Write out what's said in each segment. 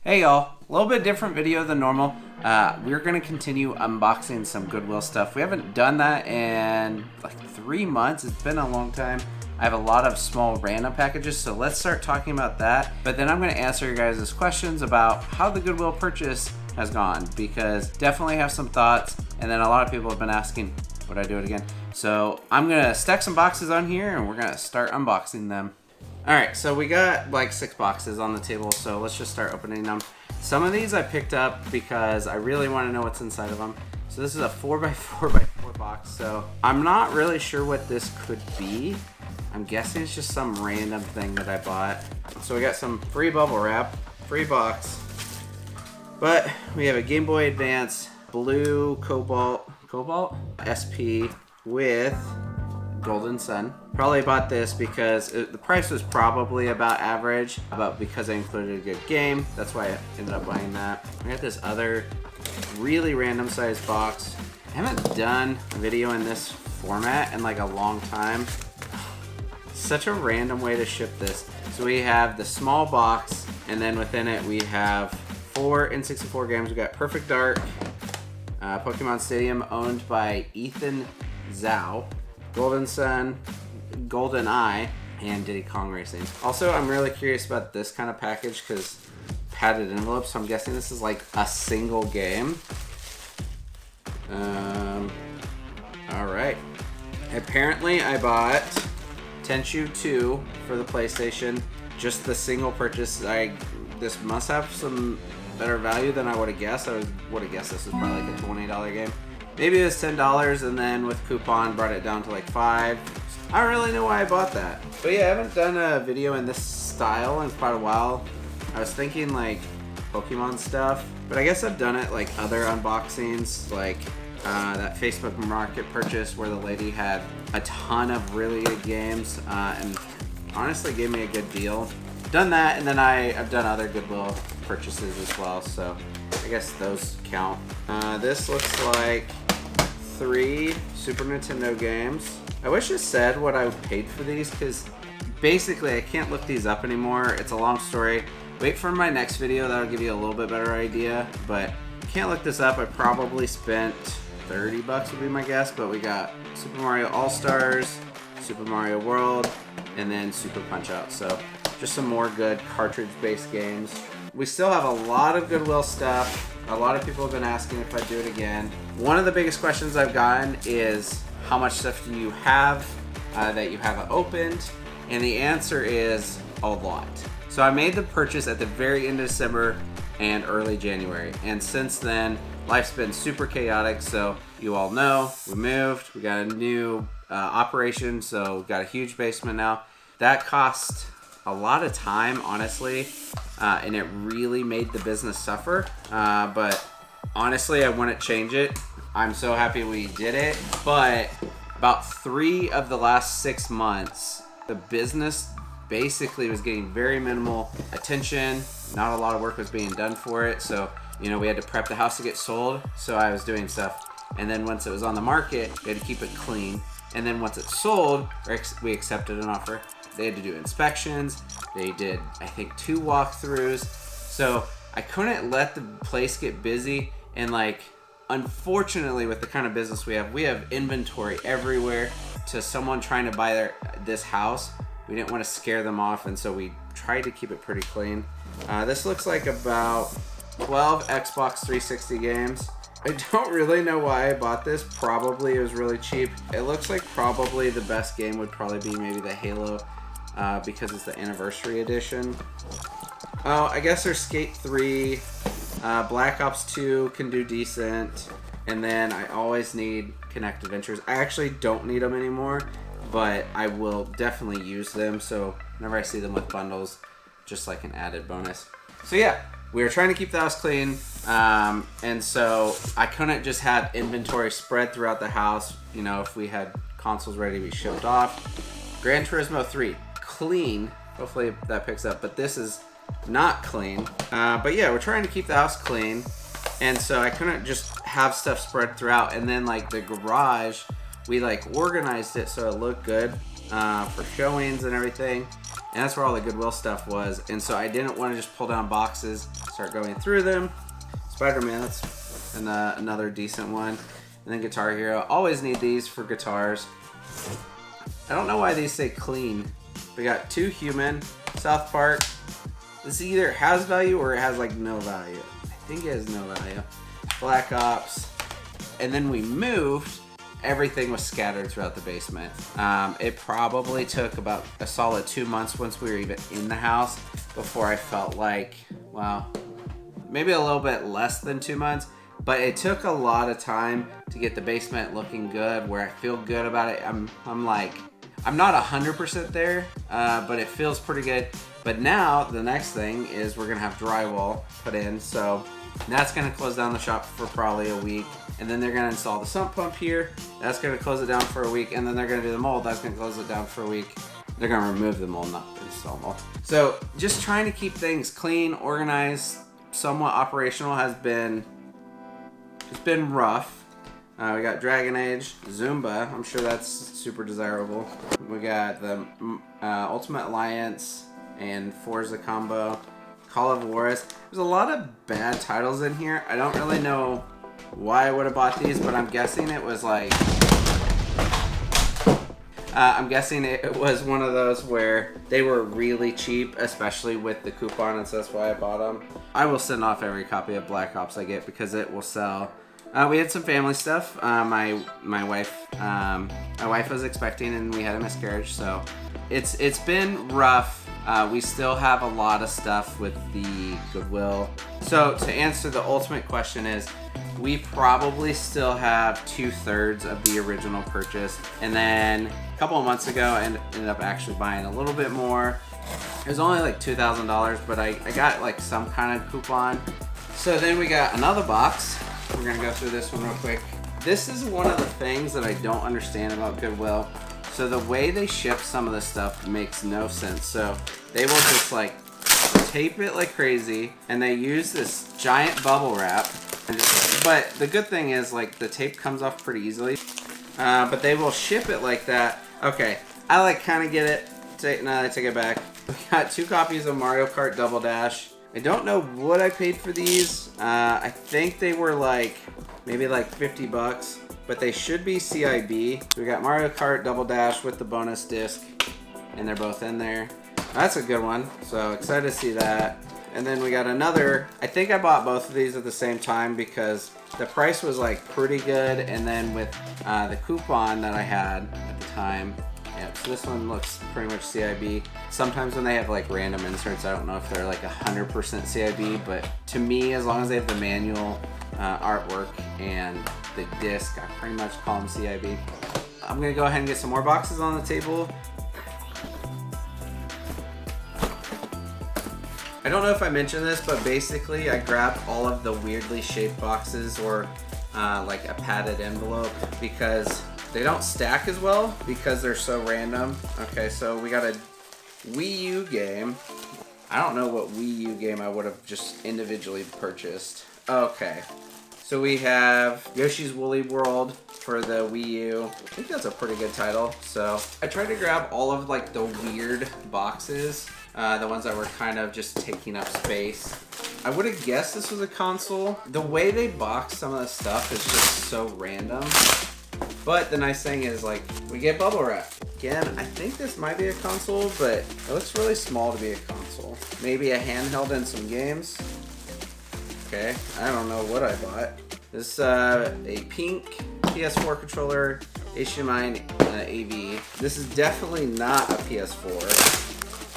Hey y'all, a little bit different video than normal. We're going to continue unboxing some Goodwill stuff. We haven't done that in like 3 months. It's been a long time. I have a lot of small random packages, so let's start talking about that. But then I'm going to answer your guys' questions about how the Goodwill purchase has gone, because definitely have some thoughts, and then a lot of people have been asking, would I do it again? So I'm going to stack some boxes on here and we're going to start unboxing them. Alright, so we got like 6 boxes on the table, so let's just start opening them. Some of these I picked up because I really want to know what's inside of them. So this is a 4x4x4 box, so I'm not really sure what this could be. I'm guessing it's just some random thing that I bought. So we got some free bubble wrap, free box, but we have a Game Boy Advance blue cobalt SP with Golden Sun. Probably bought this because the price was probably about average, but because I included a good game, that's why I ended up buying that. I got this other really random sized box. I haven't done a video in this format in like a long time. Such a random way to ship this. So we have the small box, and then within it we have 4 N64 games. We got Perfect Dark, Pokemon Stadium owned by Ethan Zhao, Golden Sun, Golden Eye, and Diddy Kong Racing. Also, I'm really curious about this kind of package because padded envelope, so I'm guessing this is like a single game. Alright. Apparently I bought Tenchu 2 for the PlayStation. Just the single purchase. This must have some better value than I would have guessed. I would have guessed this was probably like a $20 game. Maybe it was $10, and then with coupon brought it down to like $5. I don't really know why I bought that. But yeah, I haven't done a video in this style in quite a while. I was thinking like Pokemon stuff, but I guess I've done it like other unboxings, like that Facebook Market purchase where the lady had a ton of really good games and honestly gave me a good deal. Done that, and then I've done other Goodwill purchases as well, so I guess those count. This looks like 3 Super Nintendo games. I wish it said what I paid for these, because basically I can't look these up anymore. It's a long story. Wait for my next video, that'll give you a little bit better idea, but can't look this up. I probably spent $30 would be my guess, but we got Super Mario All-Stars, Super Mario World, and then Super Punch-Out. So just some more good cartridge-based games. We still have a lot of Goodwill stuff. A lot of people have been asking if I do it again. One of the biggest questions I've gotten is, how much stuff do you have that you haven't opened? And the answer is a lot. So I made the purchase at the very end of December and early January. And since then, life's been super chaotic. So you all know, we moved, we got a new operation, so we've got a huge basement now. That cost a lot of time, honestly, and it really made the business suffer. But honestly, I wouldn't change it. I'm so happy we did it. But about 3 of the last 6 months, the business basically was getting very minimal attention. Not a lot of work was being done for it. So, you know, we had to prep the house to get sold. So I was doing stuff. And then once it was on the market, we had to keep it clean. And then once it sold, we accepted an offer. They had to do inspections. They did, I think, 2 walkthroughs. So I couldn't let the place get busy. And like, unfortunately, with the kind of business we have inventory everywhere. To someone trying to buy this house, we didn't want to scare them off, and so we tried to keep it pretty clean. This looks like about 12 Xbox 360 games. I don't really know why I bought this. Probably it was really cheap. It looks like probably the best game would probably be maybe the Halo, because it's the anniversary edition. Oh, I guess there's Skate 3, Black Ops 2 can do decent, and then I always need Kinect Adventures. I actually don't need them anymore, but I will definitely use them, so whenever I see them with bundles, just like an added bonus. So yeah, we were trying to keep the house clean, and so I couldn't just have inventory spread throughout the house. You know, if we had consoles ready to be shipped off. Gran Turismo 3, clean. Hopefully that picks up, but this is not clean. But yeah, we're trying to keep the house clean, and so I couldn't just have stuff spread throughout. And then like the garage, we like organized it so it looked good for showings and everything. and that's where all the Goodwill stuff was. And so I didn't want to just pull down boxes, start going through them. Spider-Man, that's another decent one. And then Guitar Hero. Always need these for guitars. I don't know why these say clean. We got Too Human, South Park. This either has value or it has like no value. I think it has no value. Black Ops. And then we moved. Everything was scattered throughout the basement. It probably took about a solid 2 months once we were even in the house before I felt like, well, maybe a little bit less than 2 months, but it took a lot of time to get the basement looking good where I feel good about it. I'm not 100% there, but it feels pretty good. But now the next thing is we're gonna have drywall put in, so that's gonna close down the shop for probably a week. And then they're gonna install the sump pump here. That's gonna close it down for a week. And then they're gonna do the mold. That's gonna close it down for a week. They're gonna remove the mold, not install mold. So just trying to keep things clean, organized, somewhat operational has been, it's been rough. We got Dragon Age, Zumba. I'm sure that's super desirable. We got the Ultimate Alliance and Forza combo, Call of Juarez. There's a lot of bad titles in here. I don't really know why I would have bought these, but I'm guessing it was like, I'm guessing it was one of those where they were really cheap, especially with the coupon, and so that's why I bought them. I will send off every copy of Black Ops I get because it will sell. We had some family stuff. My wife was expecting and we had a miscarriage, so it's been rough. We still have a lot of stuff with the Goodwill. So to answer the ultimate question is, we probably still have 2/3 of the original purchase. And then a couple of months ago, I ended up actually buying a little bit more. It was only like $2,000, but I got like some kind of coupon. So then we got another box. We're gonna go through this one real quick. This is one of the things that I don't understand about Goodwill. So the way they ship some of this stuff makes no sense. So they will just like tape it like crazy, and they use this giant bubble wrap. But the good thing is like the tape comes off pretty easily. But they will ship it like that. Okay, I like kind of get it. No, I take it back. We got 2 copies of Mario Kart Double Dash. I don't know what I paid for these. I think they were like maybe like $50, but they should be CIB. We got Mario Kart Double Dash with the bonus disc, and they're both in there. That's a good one, so excited to see that. And then we got another, I think I bought both of these at the same time because the price was like pretty good, and then with the coupon that I had at the time, yeah, so this one looks pretty much CIB. Sometimes when they have like random inserts, I don't know if they're like 100% CIB, but to me, as long as they have the manual artwork and the disc, I pretty much call them CIB. I'm gonna go ahead and get some more boxes on the table. I don't know if I mentioned this, but basically I grabbed all of the weirdly shaped boxes or like a padded envelope because they don't stack as well because they're so random. Okay, so we got a Wii U game. I don't know what Wii U game I would have just individually purchased. Okay, so we have Yoshi's Woolly World for the Wii U. I think that's a pretty good title. So I tried to grab all of like the weird boxes. The ones that were kind of just taking up space. I would have guessed this was a console. The way they box some of the stuff is just so random. But the nice thing is like we get bubble wrap. Again, I think this might be a console, but it looks really small to be a console. Maybe a handheld and some games. Okay, I don't know what I bought. This a pink PS4 controller, HDMI AV. This is definitely not a PS4.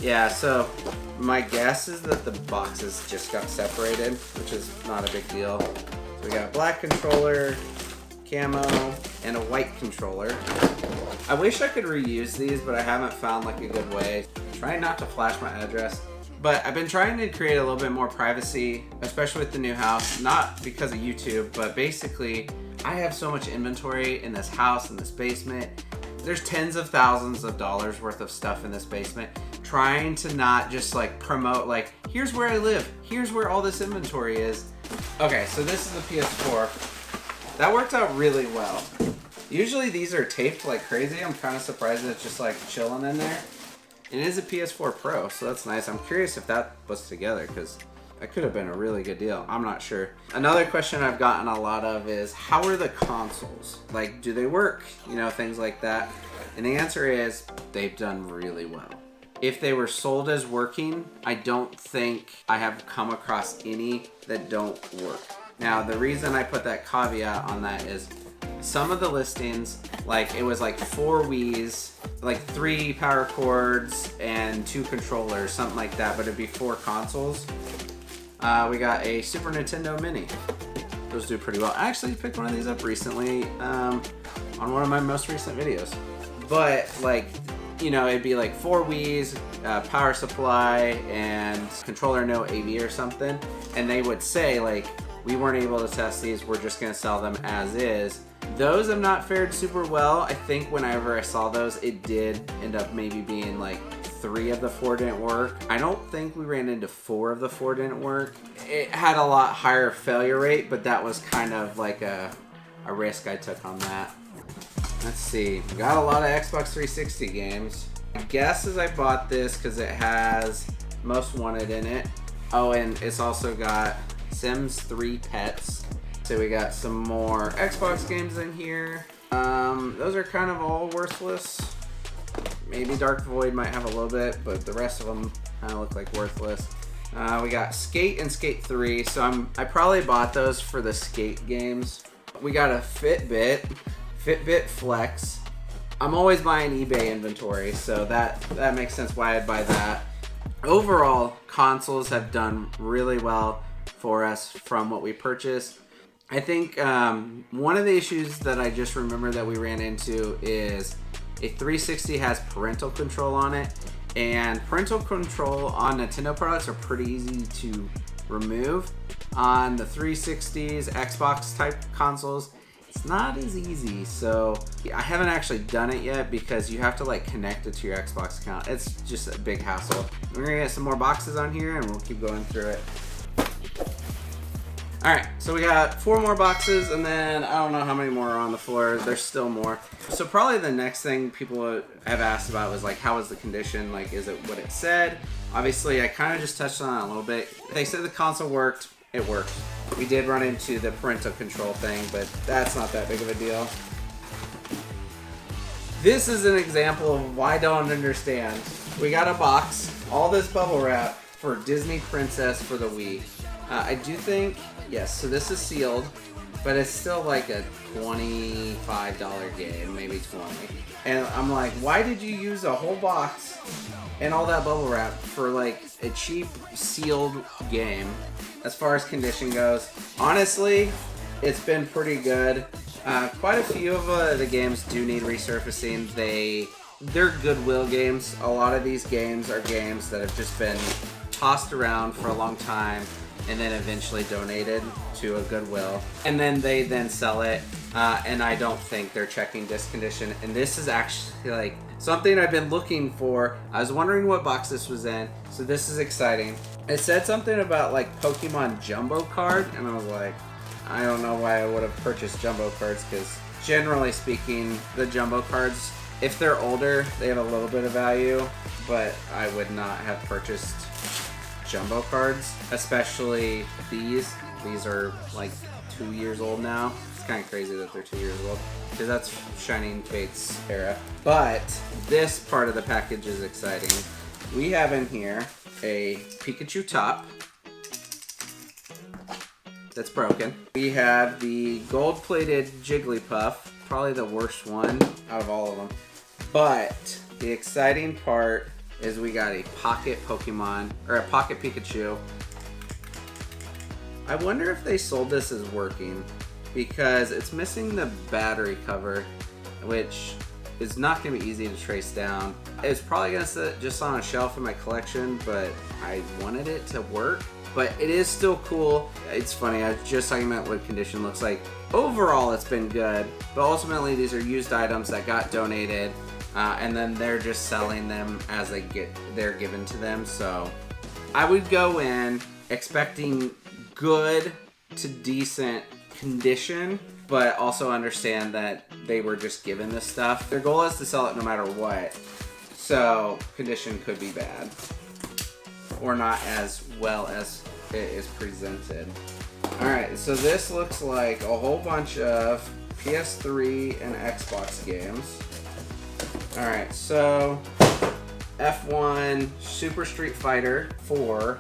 Yeah, so my guess is that the boxes just got separated, which is not a big deal. So we got a black controller, camo, and a white controller. I wish I could reuse these, but I haven't found like a good way. I'm trying not to flash my address, but I've been trying to create a little bit more privacy, especially with the new house, not because of YouTube, but basically I have so much inventory in this house, in this basement. There's tens of thousands of dollars worth of stuff in this basement. Trying to not just like promote like, here's where I live, here's where all this inventory is. Okay, so this is the PS4. That worked out really well. Usually these are taped like crazy. I'm kind of surprised that it's just like chilling in there. And it is a PS4 Pro, so that's nice. I'm curious if that was together, because that could have been a really good deal. I'm not sure. Another question I've gotten a lot of is, how are the consoles? Like, do they work? You know, things like that. And the answer is, they've done really well. If they were sold as working, I don't think I have come across any that don't work. Now, the reason I put that caveat on that is some of the listings, like it was like 4 Wii's, like 3 power cords and 2 controllers, something like that, but it'd be 4 consoles. We got a Super Nintendo Mini. Those do pretty well. I actually picked one of these up recently on one of my most recent videos. But like, you know, it'd be like 4 Wii's, power supply, and controller no AV or something. And they would say like, we weren't able to test these, we're just gonna sell them as is. Those have not fared super well. I think whenever I saw those, it did end up maybe being like 3 of the 4 didn't work. I don't think we ran into 4 of the 4 didn't work. It had a lot higher failure rate, but that was kind of like a risk I took on that. Let's see, we got a lot of Xbox 360 games. My guess is I bought this because it has Most Wanted in it. Oh, and it's also got Sims 3 Pets. So we got some more Xbox games in here. Those are kind of all worthless. Maybe Dark Void might have a little bit, but the rest of them kind of look like worthless. We got Skate and Skate 3. So I probably bought those for the Skate games. We got a Fitbit Flex. I'm always buying eBay inventory, so that makes sense why I'd buy that. Overall, consoles have done really well for us from what we purchased. I think one of the issues that I just remember that we ran into is a 360 has parental control on it, and parental control on Nintendo products are pretty easy to remove. On the 360s, Xbox type consoles, it's not as easy. So I haven't actually done it yet because you have to like connect it to your Xbox account. It's just a big hassle. We're gonna get some more boxes on here and we'll keep going through it. Alright, so we got 4 more boxes, and then I don't know how many more are on the floor. There's still more. So probably the next thing people have asked about was like, how is the condition? Like, is it what it said? Obviously, I kind of just touched on it a little bit. They said the console worked. It worked. We did run into the parental control thing, but that's not that big of a deal. This is an example of why I don't understand. We got a box, all this bubble wrap for Disney Princess for the Wii. I do think, yes, so this is sealed, but it's still like a $25 game, maybe 20. And I'm like, why did you use a whole box and all that bubble wrap for like a cheap sealed game? As far as condition goes, honestly, it's been pretty good. Quite a few of the games do need resurfacing. They're Goodwill games. A lot of these games are games that have just been tossed around for a long time and then eventually donated to a Goodwill. And then they then sell it, and I don't think they're checking disc condition. And this is actually like something I've been looking for. I was wondering what box this was in, so this is exciting. It said something about like Pokemon Jumbo card, and I was like, I don't know why I would have purchased Jumbo cards, because generally speaking, the Jumbo cards, if they're older, they have a little bit of value, but I would not have purchased Jumbo cards, especially these. These are like 2 years old now. It's kind of crazy that they're 2 years old, because that's Shining Fates era. But this part of the package is exciting. We have in here a Pikachu top that's broken. We have the gold-plated Jigglypuff, probably the worst one out of all of them. But the exciting part is we got a pocket Pokemon, or a pocket Pikachu. I wonder if they sold this as working, because it's missing the battery cover, which is not going to be easy to trace down. It's probably going to sit just on a shelf in my collection, but I wanted it to work. But it is still cool. It's funny, I was just talking about what condition looks like. Overall, it's been good, but ultimately these are used items that got donated, and then they're just selling them as they're given to them. So I would go in expecting good to decent condition, but also understand that they were just given this stuff. Their goal is to sell it no matter what. So condition could be bad or not as well as it is presented. Alright, so this looks like a whole bunch of PS3 and Xbox games. Alright, so F1, Super Street Fighter 4,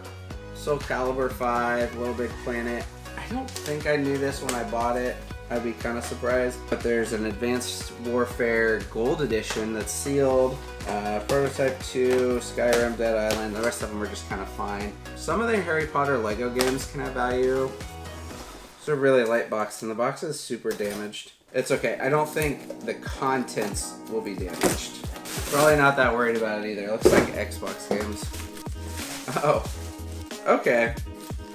Soul Calibur 5, Little Big Planet. I don't think I knew this when I bought it. I'd be kind of surprised. But there's an Advanced Warfare Gold Edition that's sealed. Prototype 2, Skyrim, Dead Island. The rest of them are just kind of fine. Some of the Harry Potter Lego games can have value. It's a really light box, and the box is super damaged. It's okay. I don't think the contents will be damaged. Probably not that worried about it either. It looks like Xbox games. Oh, okay.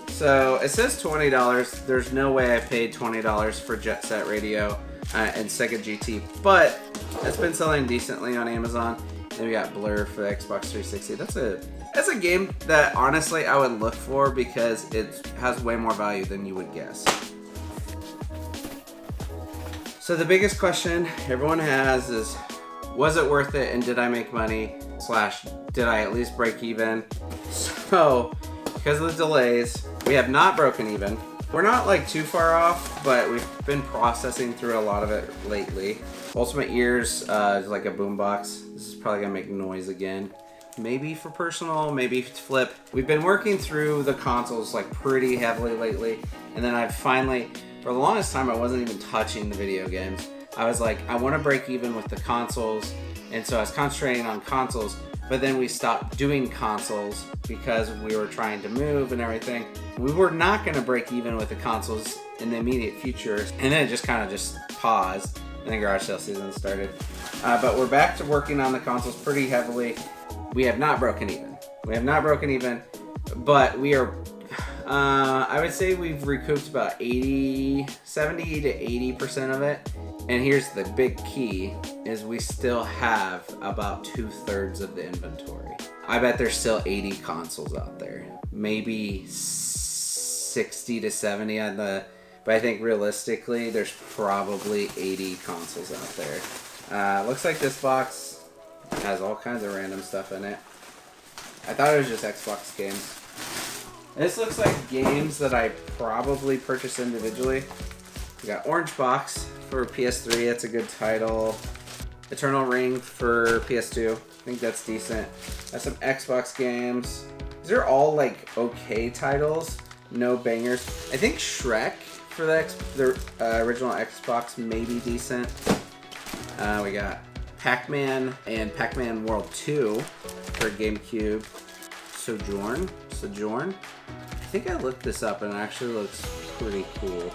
So it says $20. There's no way I paid $20 for Jet Set Radio and Sega GT, but it's been selling decently on Amazon. Then we got Blur for the Xbox 360. That's a game that honestly I would look for because it has way more value than you would guess. So the biggest question everyone has is, was it worth it and did I make money? / did I at least break even? So because of the delays, we have not broken even. We're not like too far off, but we've been processing through a lot of it lately. Ultimate Ears is like a boombox. This is probably gonna make noise again. Maybe for personal, maybe to flip. We've been working through the consoles like pretty heavily lately, and then I've finally, for the longest time, I wasn't even touching the video games. I was like, I want to break even with the consoles, and so I was concentrating on consoles, but then we stopped doing consoles because we were trying to move and everything. We were not going to break even with the consoles in the immediate future, and then it just kind of just paused, and then garage sale season started. But we're back to working on the consoles pretty heavily. We have not broken even. We have not broken even, but we are, I would say we've recouped about 70 to 80% of it. And here's the big key, is we still have about 2/3 of the inventory. I bet there's still 80 consoles out there. Maybe 60 to 70 on the, but I think realistically there's probably 80 consoles out there. Looks like this box has all kinds of random stuff in it. I thought it was just Xbox games. This looks like games that I probably purchased individually. We got Orange Box for PS3, that's a good title. Eternal Ring for PS2, I think that's decent. Got some Xbox games. These are all like okay titles, no bangers. I think Shrek for the original Xbox may be decent. We got Pac-Man and Pac-Man World 2 for GameCube. Sojourn? I think I looked this up and it actually looks pretty cool.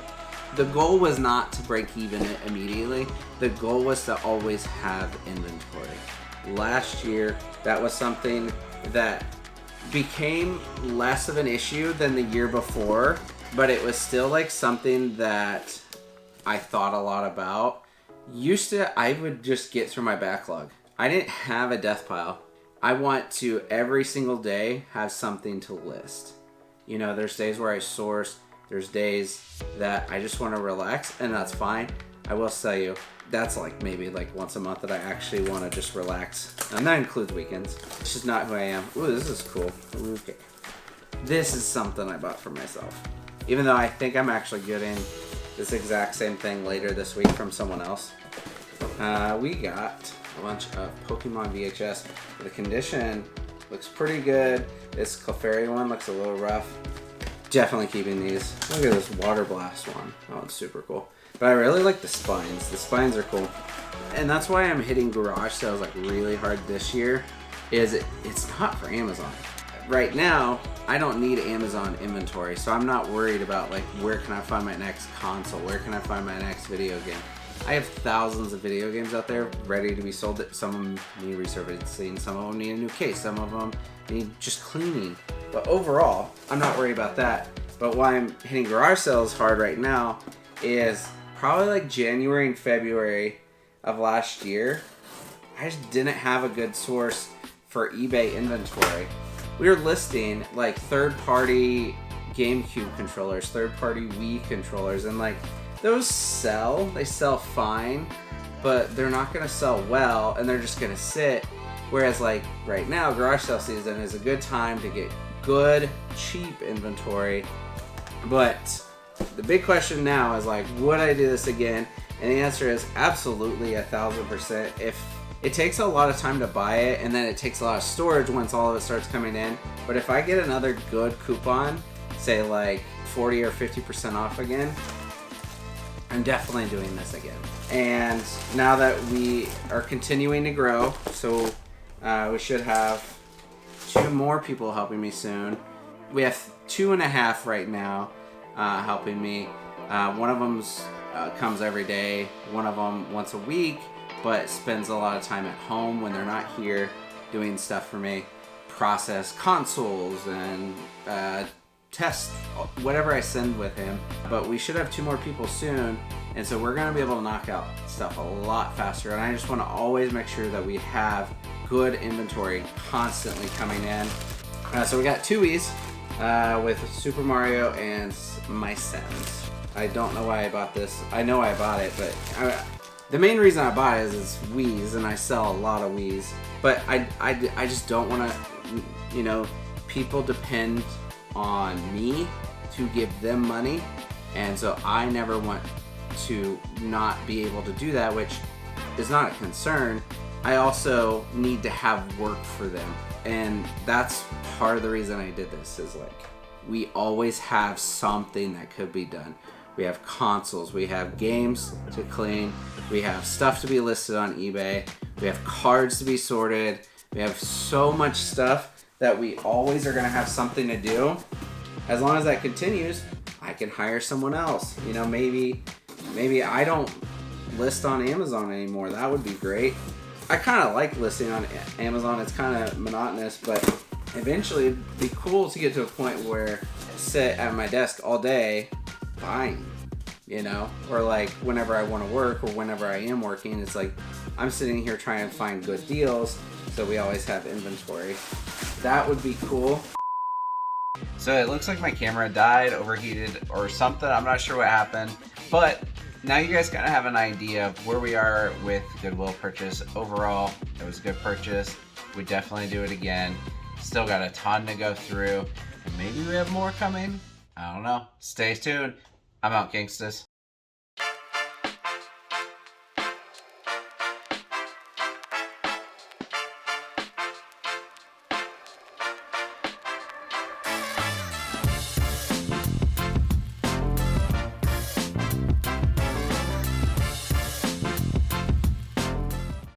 The goal was not to break even immediately. The goal was to always have inventory. Last year, that was something that became less of an issue than the year before, but it was still like something that I thought a lot about. I would just get through my backlog. I didn't have a death pile. I want to every single day have something to list. You know, there's days where I source, there's days that I just want to relax, and that's fine. I will tell you, that's like maybe like once a month that I actually want to just relax. And that includes weekends. It's just not who I am. Ooh, this is cool. Okay. This is something I bought for myself. Even though I think I'm actually getting this exact same thing later this week from someone else. We got a bunch of Pokemon VHS. The condition looks pretty good. This Clefairy one looks a little rough. Definitely keeping these. Look at this Water Blast one. Oh, it's super cool. But I really like the spines. The spines are cool. And that's why I'm hitting garage sales like really hard this year. It's not for Amazon. Right now, I don't need Amazon inventory, so I'm not worried about like where can I find my next console? Where can I find my next video game? I have thousands of video games out there ready to be sold. Some of them need resurfacing, some of them need a new case, some of them need just cleaning. But overall, I'm not worried about that. But why I'm hitting garage sales hard right now is probably like January and February of last year, I just didn't have a good source for eBay inventory. We were listing like third-party GameCube controllers, third-party Wii controllers, and like those they sell fine, but they're not gonna sell well, and they're just gonna sit. Whereas like right now, garage sale season is a good time to get good, cheap inventory. But the big question now is like, would I do this again? And the answer is absolutely 1000%. If it takes a lot of time to buy it, and then it takes a lot of storage once all of it starts coming in. But if I get another good coupon, say like 40 or 50% off again, I'm definitely doing this again. And now that we are continuing to grow, so we should have 2 more people helping me soon. We have 2.5 right now helping me. One of them comes every day, one of them once a week, but spends a lot of time at home when they're not here doing stuff for me. Process consoles and test whatever I send with him. But we should have 2 more people soon, and so we're gonna be able to knock out stuff a lot faster. And I just wanna always make sure that we have good inventory constantly coming in. So we got 2 Wii's with Super Mario and my Sims. I don't know why I bought this. I know I bought it, but the main reason I bought it is it's Wii's, and I sell a lot of Wii's. But I just don't want to, you know, people depend on me to give them money, and so I never want to not be able to do that, which is not a concern. I also need to have work for them, and that's part of the reason I did this, is like, we always have something that could be done. We have consoles, we have games to clean, we have stuff to be listed on eBay, we have cards to be sorted, we have so much stuff that we always are gonna have something to do. As long as that continues, I can hire someone else. You know, maybe I don't list on Amazon anymore. That would be great. I kind of like listing on Amazon. It's kind of monotonous, but eventually it'd be cool to get to a point where I sit at my desk all day buying, you know, or like whenever I want to work or whenever I am working, it's like I'm sitting here trying to find good deals, so we always have inventory. That would be cool. So it looks like my camera died, overheated, or something. I'm not sure what happened, but now you guys kind of have an idea of where we are with Goodwill purchase. Overall, it was a good purchase. We'd definitely do it again. Still got a ton to go through, and maybe we have more coming. I don't know. Stay tuned. I'm out, gangstas.